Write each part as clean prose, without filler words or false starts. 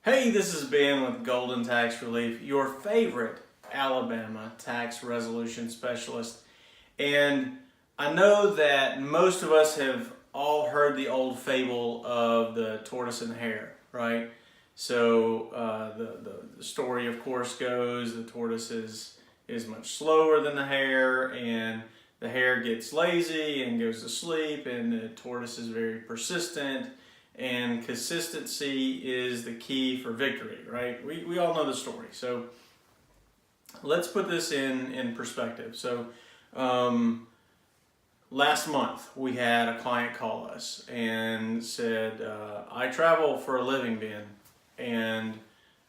Hey, this is Ben with Golden Tax Relief, your favorite Alabama tax resolution specialist. And I know that most of us have all heard the old fable of the tortoise and the hare, right? So the story, of course, goes the tortoise is much slower than the hare, and the hare gets lazy and goes to sleep, and the tortoise is very persistent. And consistency is the key for victory, right? We all know the story. So let's put this in perspective. So last month we had a client call us and said, I travel for a living, Ben, and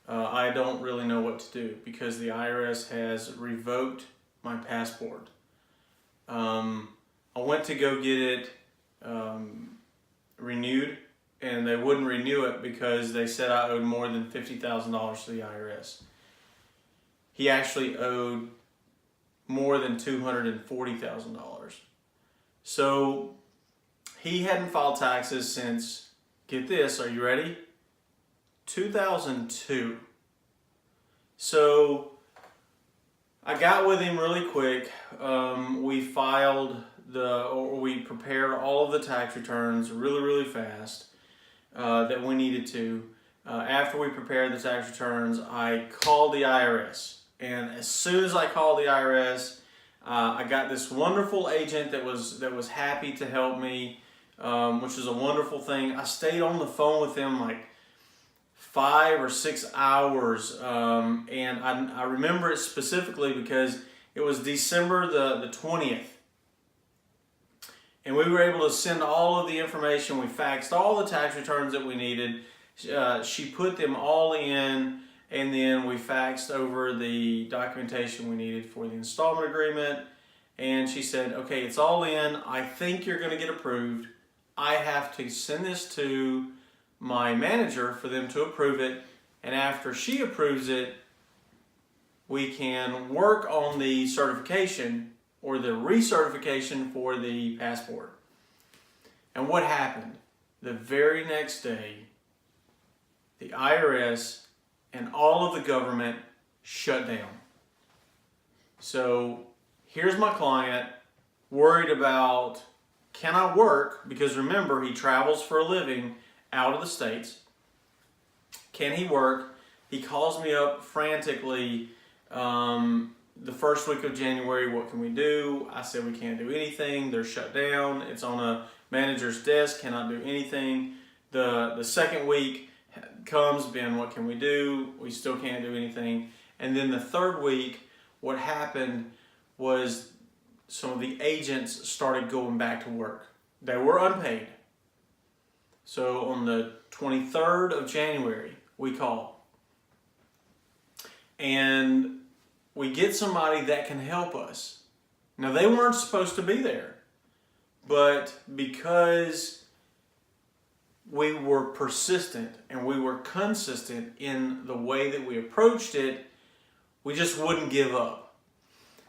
I don't really know what to do because the IRS has revoked my passport. I went to go get it renewed, and they wouldn't renew it because they said I owed more than $50,000 to the IRS. He actually owed more than $240,000. So he hadn't filed taxes since, get this, are you ready? 2002. So I got with him really quick. We prepared all of the tax returns really fast. That we needed to. After we prepared the tax returns, I called the IRS. And as soon as I called the IRS, I got this wonderful agent that was happy to help me, which is a wonderful thing. I stayed on the phone with them like 5 or 6 hours, and I remember it specifically because it was December the 20th. And we were able to send all of the information. We faxed all the tax returns that we needed. She put them all in, and then we faxed over the documentation we needed for the installment agreement. And she said, okay, it's all in. I think you're going to get approved. I have to send this to my manager for them to approve it. And after she approves it, we can work on the certification or the recertification for the passport. And what happened? The very next day, the IRS and all of the government shut down. So here's my client worried about, can I work? Because remember, he travels for a living out of the States. Can he work? He calls me up frantically, the first week of January, what can we do? I said we can't do anything. They're shut down. It's on a manager's desk. Cannot do anything. The second week comes, Ben, what can we do? We still can't do anything. And then the third week, what happened was some of the agents started going back to work. They were unpaid. So on the 23rd of January, we called. And we get somebody that can help us. Now, they weren't supposed to be there, but because we were persistent and we were consistent in the way that we approached it, we just wouldn't give up.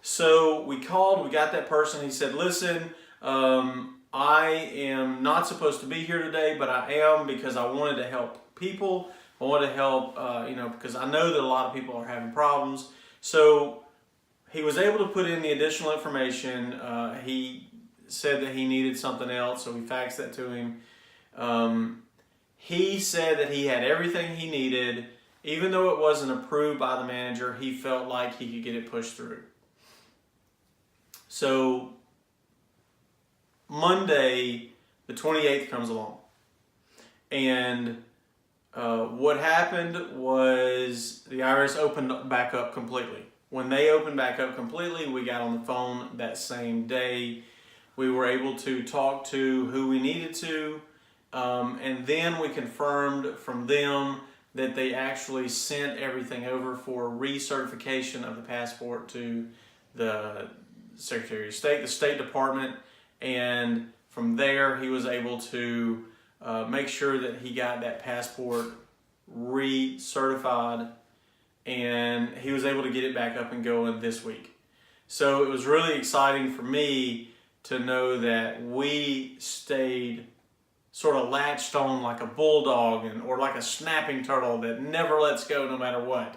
So we called, we got that person. He said, listen, I am not supposed to be here today, but I am because I wanted to help people. I wanted to help, because I know that a lot of people are having problems. So he was able to put in the additional information. He said that he needed something else, so we faxed that to him. He said that he had everything he needed. Even though it wasn't approved by the manager, he felt like he could get it pushed through. So Monday, the 28th comes along. And what happened was the IRS opened back up completely. When they opened back up completely, we got on the phone that same day. We were able to talk to who we needed to, and then we confirmed from them that they actually sent everything over for recertification of the passport to the Secretary of State, the State Department, and from there he was able to make sure that he got that passport recertified, and he was able to get it back up and going this week. So it was really exciting for me to know that we stayed sort of latched on like a bulldog or like a snapping turtle that never lets go no matter what.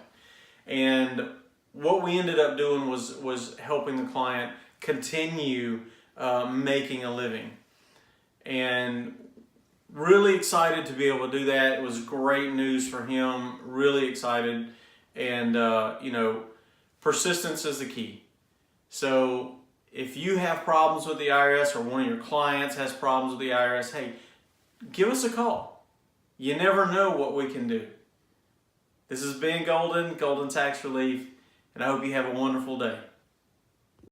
And what we ended up doing was helping the client continue making a living. And really excited to be able to do that. It was great news for him, really excited. And, persistence is the key. So if you have problems with the IRS or one of your clients has problems with the IRS, hey, give us a call. You never know what we can do. This has been Golden Tax Relief, and I hope you have a wonderful day.